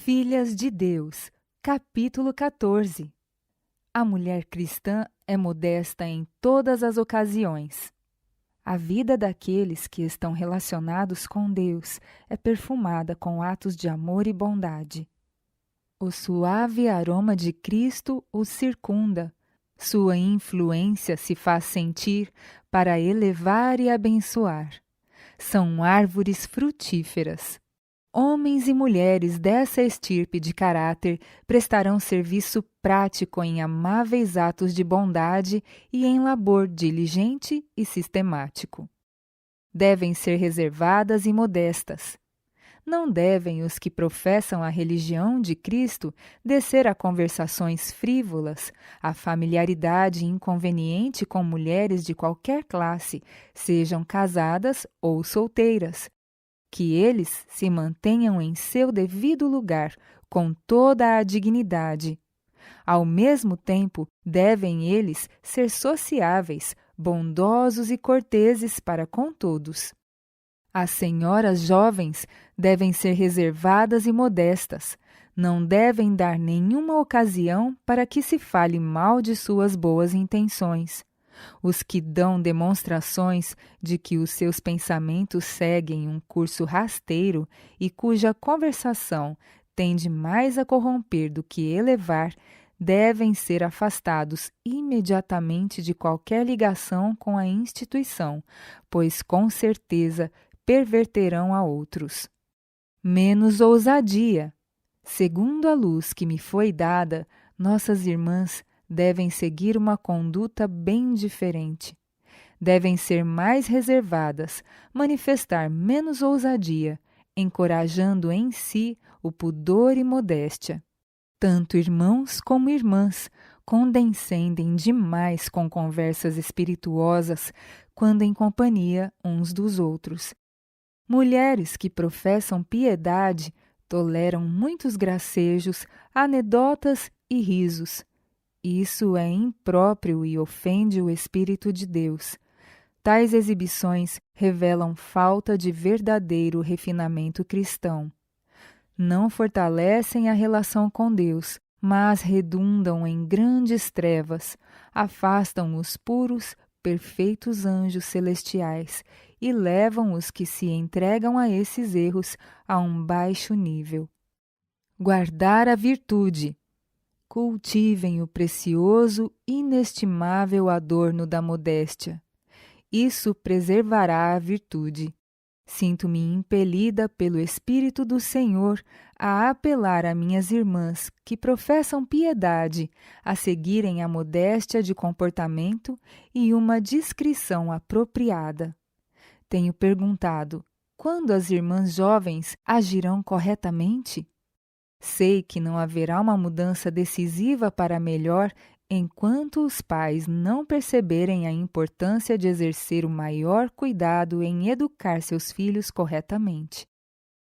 Filhas de Deus, capítulo 14. A mulher cristã é modesta em todas as ocasiões. A vida daqueles que estão relacionados com Deus é perfumada com atos de amor e bondade. O suave aroma de Cristo os circunda. Sua influência se faz sentir para elevar e abençoar. São árvores frutíferas. Homens e mulheres dessa estirpe de caráter prestarão serviço prático em amáveis atos de bondade e em labor diligente e sistemático. Devem ser reservadas e modestas. Não devem os que professam a religião de Cristo descer a conversações frívolas, a familiaridade inconveniente com mulheres de qualquer classe, sejam casadas ou solteiras. Que eles se mantenham em seu devido lugar, com toda a dignidade. Ao mesmo tempo, devem eles ser sociáveis, bondosos e corteses para com todos. As senhoras jovens devem ser reservadas e modestas, não devem dar nenhuma ocasião para que se fale mal de suas boas intenções. Os que dão demonstrações de que os seus pensamentos seguem um curso rasteiro e cuja conversação tende mais a corromper do que elevar, devem ser afastados imediatamente de qualquer ligação com a instituição, pois com certeza perverterão a outros. Menos ousadia. Segundo a luz que me foi dada, nossas irmãs devem seguir uma conduta bem diferente. Devem ser mais reservadas, manifestar menos ousadia, encorajando em si o pudor e modéstia. Tanto irmãos como irmãs condescendem demais com conversas espirituosas quando em companhia uns dos outros. Mulheres que professam piedade toleram muitos gracejos, anedotas e risos. Isso é impróprio e ofende o Espírito de Deus. Tais exibições revelam falta de verdadeiro refinamento cristão. Não fortalecem a relação com Deus, mas redundam em grandes trevas, afastam os puros, perfeitos anjos celestiais e levam os que se entregam a esses erros a um baixo nível. Guardar a virtude. Cultivem o precioso, inestimável adorno da modéstia. Isso preservará a virtude. Sinto-me impelida pelo Espírito do Senhor a apelar a minhas irmãs que professam piedade a seguirem a modéstia de comportamento e uma discrição apropriada. Tenho perguntado: quando as irmãs jovens agirão corretamente? Sei que não haverá uma mudança decisiva para melhor enquanto os pais não perceberem a importância de exercer o maior cuidado em educar seus filhos corretamente.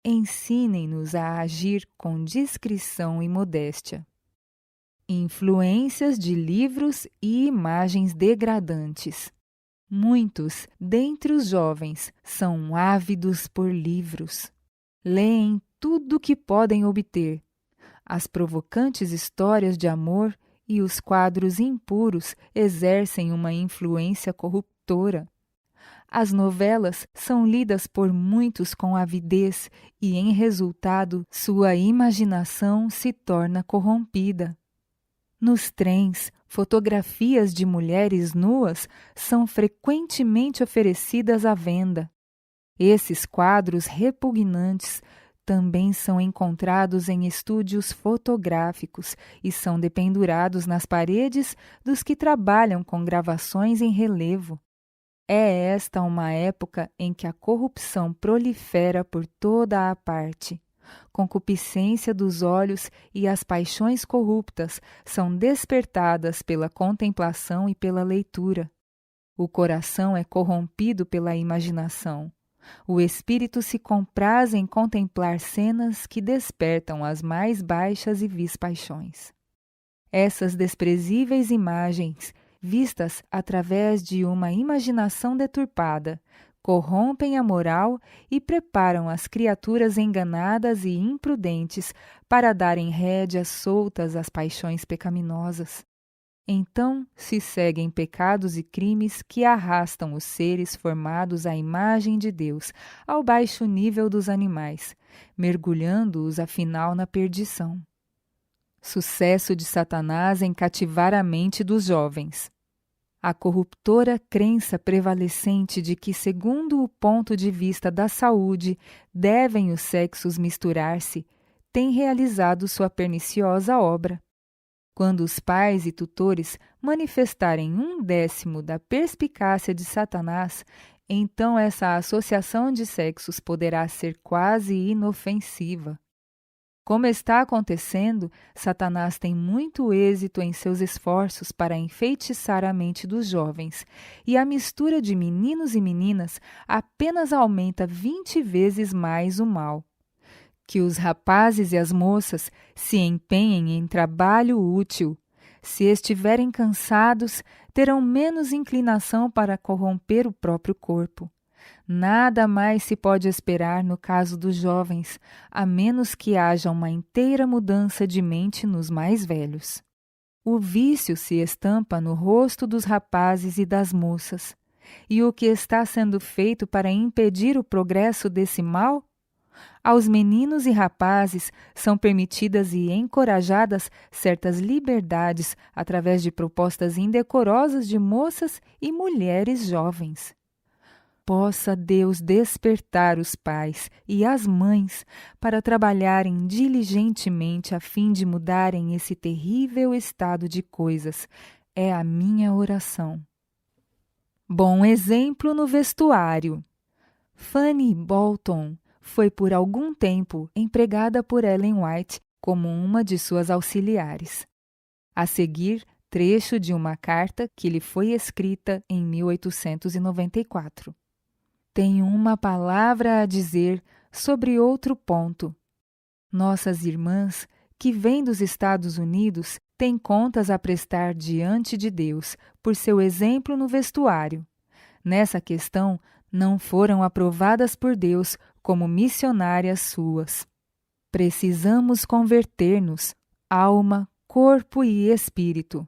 Ensinem-nos a agir com discrição e modéstia. Influências de livros e imagens degradantes. Muitos dentre os jovens são ávidos por livros. Leem tudo o que podem obter. As provocantes histórias de amor e os quadros impuros exercem uma influência corruptora. As novelas são lidas por muitos com avidez e, em resultado, sua imaginação se torna corrompida. Nos trens, fotografias de mulheres nuas são frequentemente oferecidas à venda. Esses quadros repugnantes também são encontrados em estúdios fotográficos e são dependurados nas paredes dos que trabalham com gravações em relevo. É esta uma época em que a corrupção prolifera por toda a parte. Concupiscência dos olhos e as paixões corruptas são despertadas pela contemplação e pela leitura. O coração é corrompido pela imaginação. O espírito se compraz em contemplar cenas que despertam as mais baixas e vis paixões. Essas desprezíveis imagens, vistas através de uma imaginação deturpada, corrompem a moral e preparam as criaturas enganadas e imprudentes para darem rédeas soltas às paixões pecaminosas. Então se seguem pecados e crimes que arrastam os seres formados à imagem de Deus ao baixo nível dos animais, mergulhando-os afinal na perdição. Sucesso de Satanás em cativar a mente dos jovens. A corruptora crença prevalecente de que, segundo o ponto de vista da saúde, devem os sexos misturar-se, tem realizado sua perniciosa obra. Quando os pais e tutores manifestarem 1/10 da perspicácia de Satanás, então essa associação de sexos poderá ser quase inofensiva. Como está acontecendo, Satanás tem muito êxito em seus esforços para enfeitiçar a mente dos jovens, e a mistura de meninos e meninas apenas aumenta 20 vezes mais o mal. Que os rapazes e as moças se empenhem em trabalho útil. Se estiverem cansados, terão menos inclinação para corromper o próprio corpo. Nada mais se pode esperar no caso dos jovens, a menos que haja uma inteira mudança de mente nos mais velhos. O vício se estampa no rosto dos rapazes e das moças. E o que está sendo feito para impedir o progresso desse mal? Aos meninos e rapazes são permitidas e encorajadas certas liberdades através de propostas indecorosas de moças e mulheres jovens. Possa Deus despertar os pais e as mães para trabalharem diligentemente a fim de mudarem esse terrível estado de coisas. É a minha oração. Bom exemplo no vestuário. Fanny Bolton foi por algum tempo empregada por Ellen White como uma de suas auxiliares. A seguir, trecho de uma carta que lhe foi escrita em 1894. Tenho uma palavra a dizer sobre outro ponto. Nossas irmãs, que vêm dos Estados Unidos, têm contas a prestar diante de Deus por seu exemplo no vestuário. Nessa questão, não foram aprovadas por Deus como missionárias suas. Precisamos converter-nos, alma, corpo e espírito.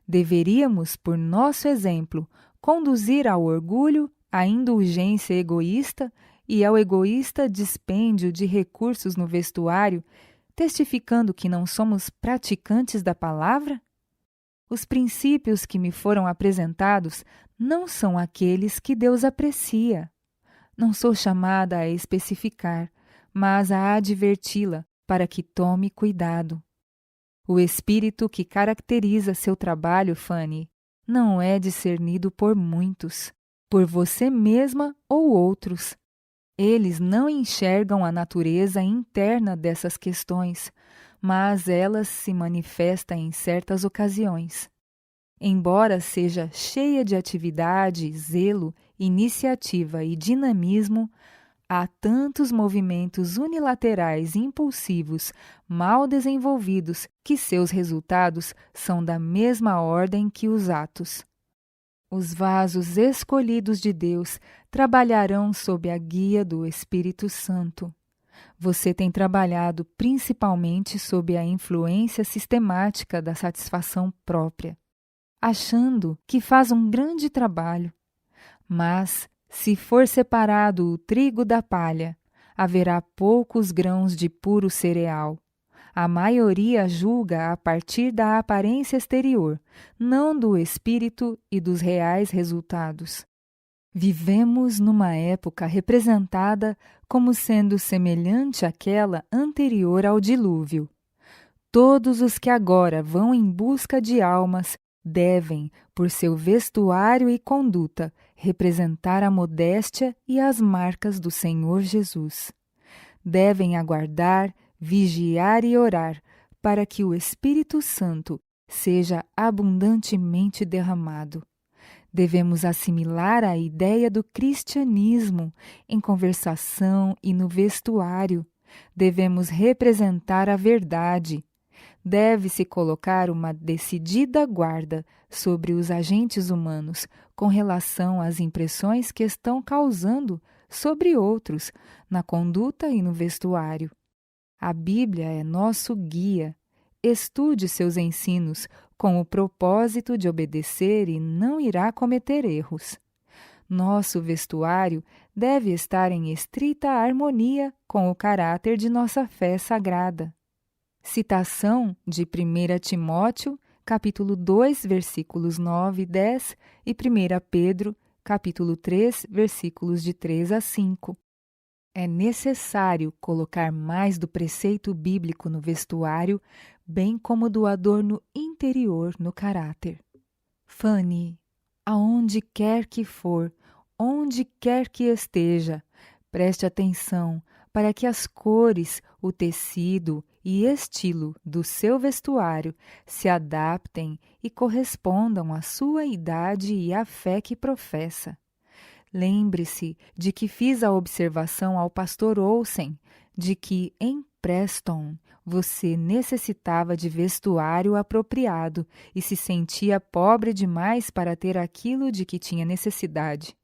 Deveríamos, por nosso exemplo, conduzir ao orgulho, à indulgência egoísta e ao egoísta dispêndio de recursos no vestuário, testificando que não somos praticantes da palavra? Os princípios que me foram apresentados não são aqueles que Deus aprecia. Não sou chamada a especificar, mas a adverti-la para que tome cuidado. O espírito que caracteriza seu trabalho, Fanny, não é discernido por muitos, por você mesma ou outros. Eles não enxergam a natureza interna dessas questões, mas elas se manifestam em certas ocasiões. Embora seja cheia de atividade, zelo, iniciativa e dinamismo, há tantos movimentos unilaterais impulsivos, mal desenvolvidos, que seus resultados são da mesma ordem que os atos. Os vasos escolhidos de Deus trabalharão sob a guia do Espírito Santo. Você tem trabalhado principalmente sob a influência sistemática da satisfação própria, achando que faz um grande trabalho. Mas, se for separado o trigo da palha, haverá poucos grãos de puro cereal. A maioria julga a partir da aparência exterior, não do espírito e dos reais resultados. Vivemos numa época representada como sendo semelhante àquela anterior ao dilúvio. Todos os que agora vão em busca de almas devem, por seu vestuário e conduta, representar a modéstia e as marcas do Senhor Jesus. Devem aguardar, vigiar e orar para que o Espírito Santo seja abundantemente derramado. Devemos assimilar a ideia do cristianismo em conversação e no vestuário. Devemos representar a verdade. deve-se colocar uma decidida guarda sobre os agentes humanos com relação às impressões que estão causando sobre outros, na conduta e no vestuário. A Bíblia é nosso guia. Estude seus ensinos com o propósito de obedecer e não irá cometer erros. Nosso vestuário deve estar em estrita harmonia com o caráter de nossa fé sagrada. Citação de 1 Timóteo, capítulo 2, versículos 9 e 10 e 1 Pedro, capítulo 3, versículos de 3 a 5. É necessário colocar mais do preceito bíblico no vestuário, bem como do adorno interior no caráter. Fanny, aonde quer que for, onde quer que esteja, preste atenção para que as cores, o tecido e estilo do seu vestuário se adaptem e correspondam à sua idade e à fé que professa. Lembre-se de que fiz a observação ao pastor Olsen de que em Preston você necessitava de vestuário apropriado e se sentia pobre demais para ter aquilo de que tinha necessidade.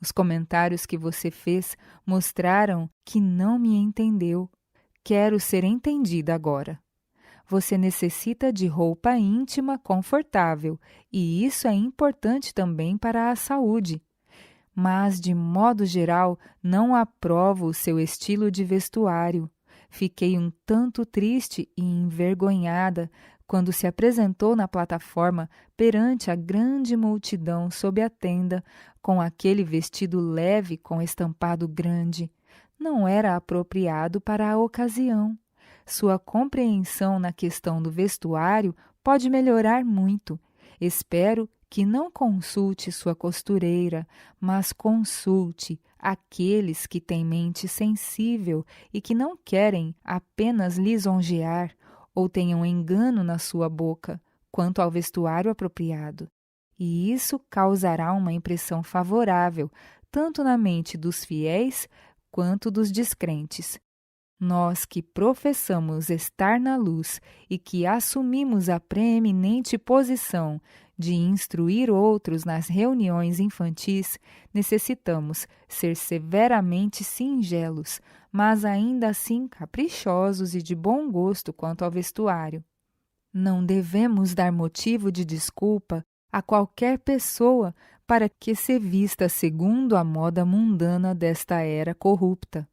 Os comentários que você fez mostraram que não me entendeu. Quero ser entendida agora. Você necessita de roupa íntima confortável e isso é importante também para a saúde. Mas, de modo geral, não aprovo o seu estilo de vestuário. Fiquei um tanto triste e envergonhada quando se apresentou na plataforma perante a grande multidão sob a tenda, com aquele vestido leve com estampado grande. Não era apropriado para a ocasião. Sua compreensão na questão do vestuário pode melhorar muito. Espero que não consulte sua costureira, mas consulte aqueles que têm mente sensível e que não querem apenas lisonjear ou tenham engano na sua boca quanto ao vestuário apropriado. E isso causará uma impressão favorável, tanto na mente dos fiéis quanto dos descrentes. Nós que professamos estar na luz e que assumimos a preeminente posição de instruir outros nas reuniões infantis, necessitamos ser severamente singelos, mas ainda assim caprichosos e de bom gosto quanto ao vestuário. Não devemos dar motivo de desculpa a qualquer pessoa para que se vista segundo a moda mundana desta era corrupta.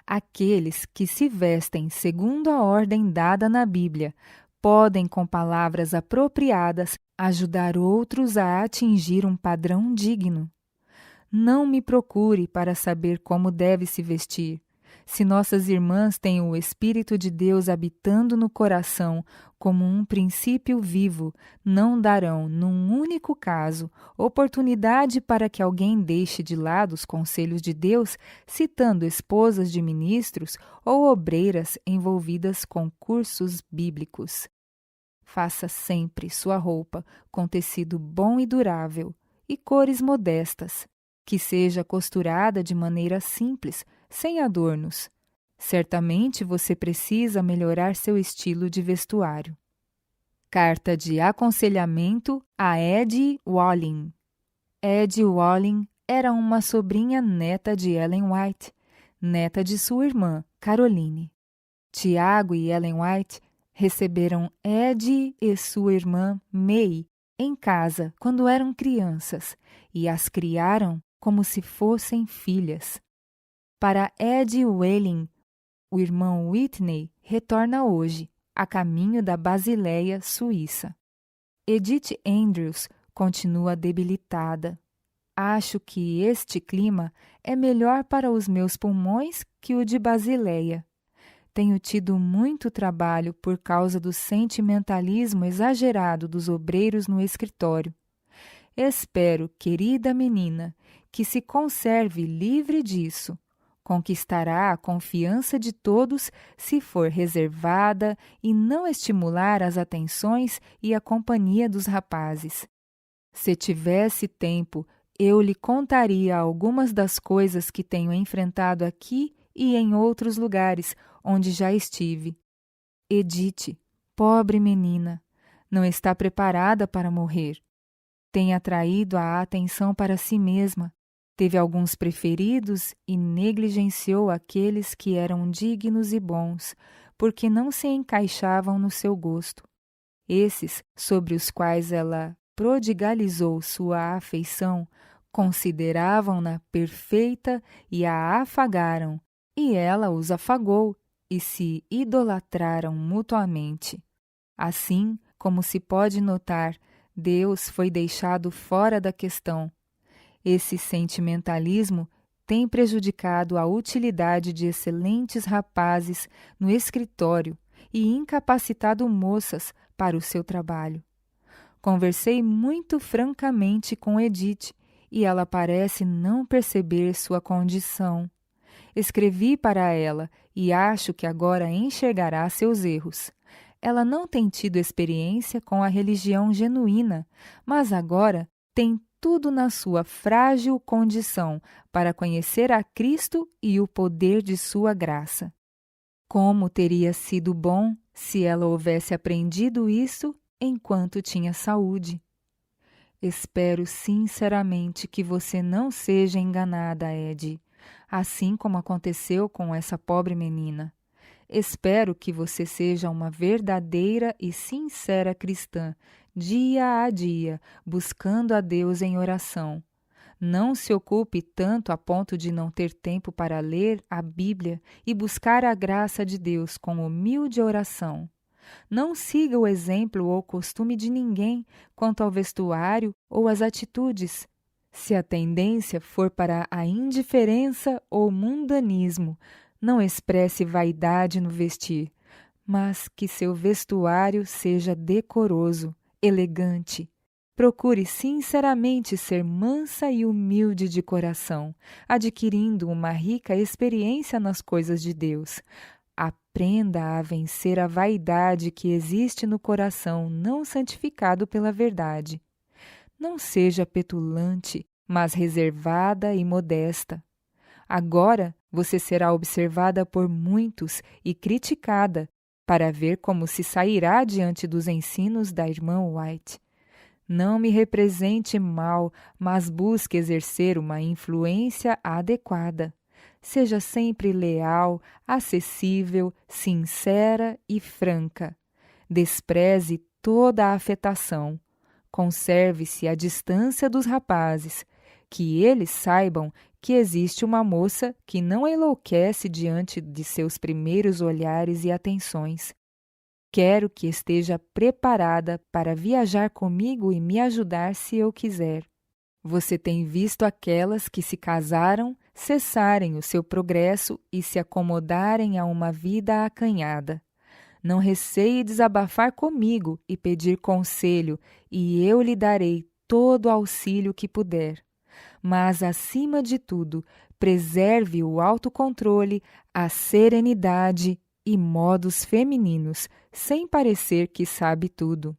Aqueles que se vestem segundo a ordem dada na Bíblia podem, com palavras apropriadas, ajudar outros a atingir um padrão digno. Não me procure para saber como deve se vestir. Se nossas irmãs têm o Espírito de Deus habitando no coração como um princípio vivo, não darão, num único caso, oportunidade para que alguém deixe de lado os conselhos de Deus, citando esposas de ministros ou obreiras envolvidas com cursos bíblicos. Faça sempre sua roupa com tecido bom e durável e cores modestas, que seja costurada de maneira simples, sem adornos. Certamente você precisa melhorar seu estilo de vestuário. Carta de aconselhamento a Eddie Walling. Eddie Walling era uma sobrinha neta de Ellen White, neta de sua irmã, Caroline. Tiago e Ellen White receberam Eddie e sua irmã, May, em casa quando eram crianças e as criaram como se fossem filhas. Para Eddie Walling, o irmão Whitney retorna hoje, a caminho da Basileia, Suíça. Edith Andrews continua debilitada. Acho que este clima é melhor para os meus pulmões que o de Basileia. Tenho tido muito trabalho por causa do sentimentalismo exagerado dos obreiros no escritório. Espero, querida menina, que se conserve livre disso. Conquistará a confiança de todos se for reservada e não estimular as atenções e a companhia dos rapazes. Se tivesse tempo, eu lhe contaria algumas das coisas que tenho enfrentado aqui e em outros lugares onde já estive. Edith, Pobre menina, não está preparada para morrer. Tem atraído a atenção para si mesma, teve alguns preferidos e negligenciou aqueles que eram dignos e bons, porque não se encaixavam no seu gosto. Esses, sobre os quais ela prodigalizou sua afeição, consideravam-na perfeita e a afagaram, e ela os afagou, e se idolatraram mutuamente. Assim, como se pode notar, Deus foi deixado fora da questão. Esse sentimentalismo tem prejudicado a utilidade de excelentes rapazes no escritório e incapacitado moças para o seu trabalho. Conversei muito francamente com Edith e ela parece não perceber sua condição. Escrevi para ela e acho que agora enxergará seus erros. Ela não tem tido experiência com a religião genuína, mas agora tem tudo na sua frágil condição para conhecer a Cristo e o poder de sua graça. Como teria sido bom se ela houvesse aprendido isso enquanto tinha saúde. Espero sinceramente que você não seja enganada, Ed, assim como aconteceu com essa pobre menina. Espero que você seja uma verdadeira e sincera cristã, dia a dia, buscando a Deus em oração. Não se ocupe tanto a ponto de não ter tempo para ler a Bíblia e buscar a graça de Deus com humilde oração. Não siga o exemplo ou costume de ninguém quanto ao vestuário ou às atitudes. Se a tendência for para a indiferença ou mundanismo, não expresse vaidade no vestir, mas que seu vestuário seja decoroso, elegante. Procure sinceramente ser mansa e humilde de coração, adquirindo uma rica experiência nas coisas de Deus. Aprenda a vencer a vaidade que existe no coração não santificado pela verdade. Não seja petulante, mas reservada e modesta. Agora você será observada por muitos e criticada para ver como se sairá diante dos ensinos da irmã White. Não me represente mal, mas busque exercer uma influência adequada. Seja sempre leal, acessível, sincera e franca. Despreze toda a afetação. Conserve-se à distância dos rapazes, que eles saibam que existe uma moça que não enlouquece diante de seus primeiros olhares e atenções. Quero que esteja preparada para viajar comigo e me ajudar se eu quiser. Você tem visto aquelas que se casaram cessarem o seu progresso e se acomodarem a uma vida acanhada. Não receie desabafar comigo e pedir conselho, e eu lhe darei todo o auxílio que puder. Mas, acima de tudo, preserve o autocontrole, a serenidade e modos femininos, sem parecer que sabe tudo.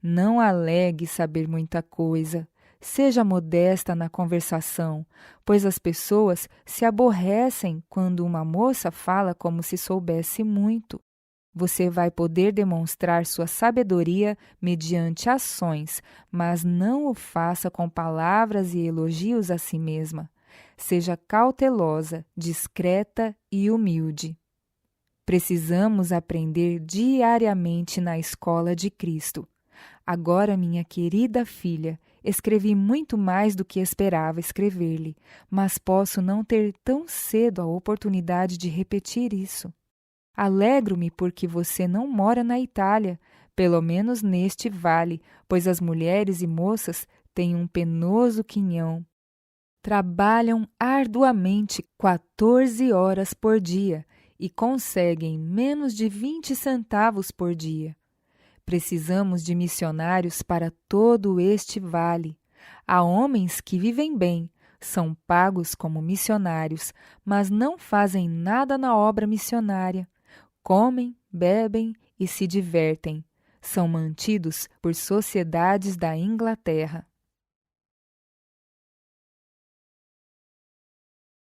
Não alegue saber muita coisa. Seja modesta na conversação, pois as pessoas se aborrecem quando uma moça fala como se soubesse muito. Você vai poder demonstrar sua sabedoria mediante ações, mas não o faça com palavras e elogios a si mesma. Seja cautelosa, discreta e humilde. Precisamos aprender diariamente na escola de Cristo. Agora, minha querida filha, escrevi muito mais do que esperava escrever-lhe, mas posso não ter tão cedo a oportunidade de repetir isso. Alegro-me porque você não mora na Itália, pelo menos neste vale, pois as mulheres e moças têm um penoso quinhão. Trabalham arduamente 14 horas por dia e conseguem menos de 20 centavos por dia. Precisamos de missionários para todo este vale. Há homens que vivem bem, são pagos como missionários, mas não fazem nada na obra missionária. Comem, bebem e se divertem. São mantidos por sociedades da Inglaterra.